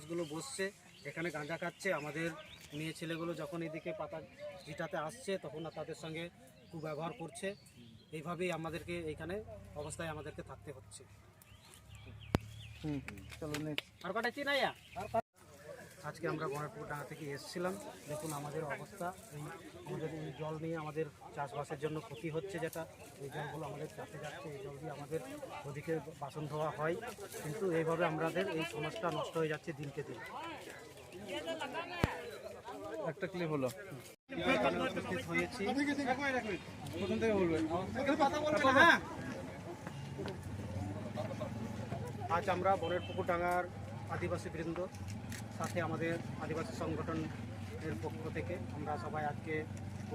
মানুষগুলো বসছে, এখানে গাঁজা খাচ্ছে। আমাদের মেয়ে ছেলেগুলো যখন এদিকে পাতা ভিটাতে আসছে তখন তাদের সঙ্গে কুব্যবহার করছে। এইভাবেই আমাদেরকে এইখানে অবস্থায় আমাদেরকে থাকতে হচ্ছে। আর কটা চিনাইয়া আজকে আমরা বনেরপুকুর ডাঙ্গা থেকে এসেছিলাম। দেখুন আমাদের অবস্থা, আমাদের এই জল নিয়ে আমাদের চাষবাসের জন্য ক্ষতি হচ্ছে, যেটা এই জলগুলো আমাদের চাষে যাচ্ছে, এই জল দিয়ে আমাদের ওদিকে বাসন ধোয়া হয়, কিন্তু এইভাবে আমাদের এই সমাজটা নষ্ট হয়ে যাচ্ছে দিনকে দিন। একটা ক্লিপ হলো উপস্থিত হয়েছি। প্রথম থেকে বলবেন। আজ আমরা বনেরপুকুর ডাঙ্গার আদিবাসী বৃন্দ সাথে আমাদের আদিবাসী সংগঠনের পক্ষ থেকে আমরা সবাই আজকে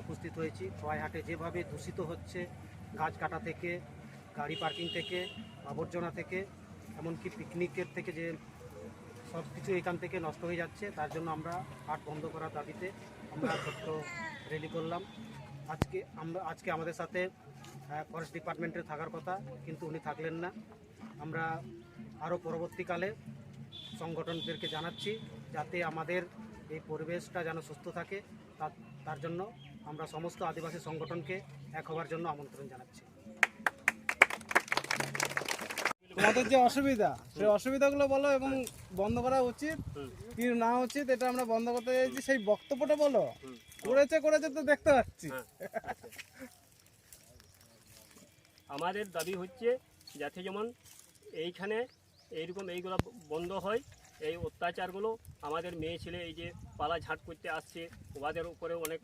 উপস্থিত হয়েছি। খোয়াইহাটে যেভাবে দূষিত হচ্ছে, গাছ কাটা থেকে, গাড়ি পার্কিং থেকে, আবর্জনা থেকে, এমনকি পিকনিকের থেকে, যে সব কিছু এখান থেকে নষ্ট হয়ে যাচ্ছে, তার জন্য আমরা হাট বন্ধ করার দাবিতে আমরা ছোট্ট র্যালি করলাম। আজকে আমাদের সাথে ফরেস্ট ডিপার্টমেন্টের থাকার কথা, কিন্তু উনি থাকলেন না। আমরা আরও পরবর্তীকালে সংগঠনদেরকে জানাচ্ছি যাতে আমাদের এই পরিবেশটা যেন সুস্থ থাকে, তার জন্য আমরা সমস্ত আদিবাসী সংগঠনকে এক হওয়ার জন্য আমন্ত্রণ জানাচ্ছি। তোমাদের যে অসুবিধা, সেই অসুবিধাগুলো বলো এবং বন্ধ করা উচিত কি না উচিত, এটা আমরা বন্ধ করতে চাইছি। সেই বক্তব্যটা বলো। করেছে তো দেখতে পাচ্ছি। আমাদের দাবি হচ্ছে যাতে যেমন এইখানে এইগুলো বন্ধ হয়। এই অত্যাচারগুলো আমাদের মেয়ে ছেলে এই যে পালা ঝাঁট করতে আসছে, ওদের উপরে অনেক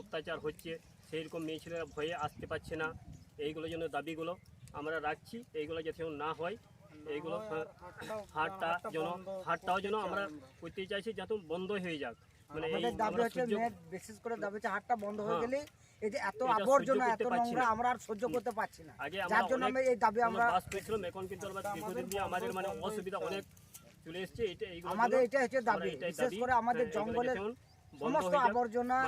অত্যাচার হচ্ছে, সেই রকম মেয়ে ছেলেরা ভয়ে আসতে পারছে না। এইগুলো জন্য দাবিগুলো আমরা রাখছি, এইগুলো যাতে না হয়। এইগুলো হাটটাও যেন আমরা করতে চাইছি যাতে বন্ধ হয়ে যাক। মানে বিশেষ করে দাবি হচ্ছে হাটটা বন্ধ হয়ে গেলে এই যে এত আবর্জনা, এত নোংরা আমরা আর সহ্য করতে পারছি না। যার জন্য আমরা এই দাবি আমরা বাস পেয়েছিলাম, এখন কিন্তু দীর্ঘদিন দিয়ে আমাদের মানে অসুবিধা অনেক চলে এসছে। আমাদের এটা হচ্ছে দাবি, বিশেষ করে আমাদের জঙ্গলের সমস্ত আবর্জনা,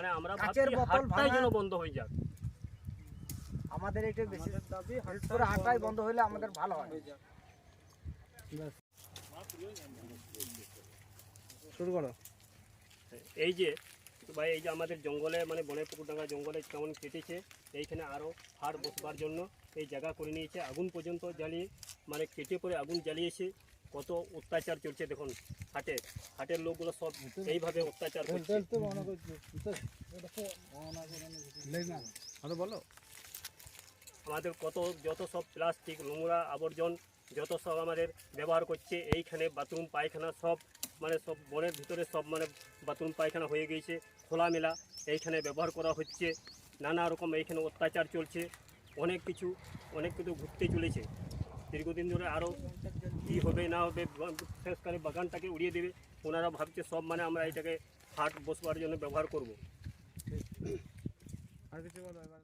কাচের বোতল ভাঙা বন্ধ হয়ে যাক। আমাদের এটা বেশি দাবি, করে হাটটাই বন্ধ হলে আমাদের ভালো হয়। শুরু করো। এই যে ভাই, এই যে আমাদের জঙ্গলে মানে বনেরপুকুর ডাঙ্গা জঙ্গলে কেমন কেটেছে, এইখানে আরও হাট বসবার জন্য এই জায়গা করে নিয়েছে। আগুন পর্যন্ত জ্বালিয়ে মানে কেটে করে আগুন জ্বালিয়েছে। কত অত্যাচার চলছে দেখুন। হাটের লোকগুলো সব এইভাবে অত্যাচার করছে। বলো আমাদের যত সব প্লাস্টিক, নোংরা আবর্জন যত সব আমাদের ব্যবহার করছে, এইখানে বাথরুম পায়খানা সব মানে সব বনের ভিতরে সব মানে বাথরুম পায়খানা হয়ে গিয়েছে খোলামেলা, এইখানে ব্যবহার করা হচ্ছে। নানা রকম এইখানে অত্যাচার চলছে। অনেক কিছু ঘুরতে চলেছে দীর্ঘদিন ধরে। আরও কী হবে না হবে, বিশেষ করে বাগানটাকে উড়িয়ে দেবে। ওনারা ভাবছে সব মানে আমরা এটাকে হাট বসবার জন্য ব্যবহার করব। আর কিছু বলো এবার।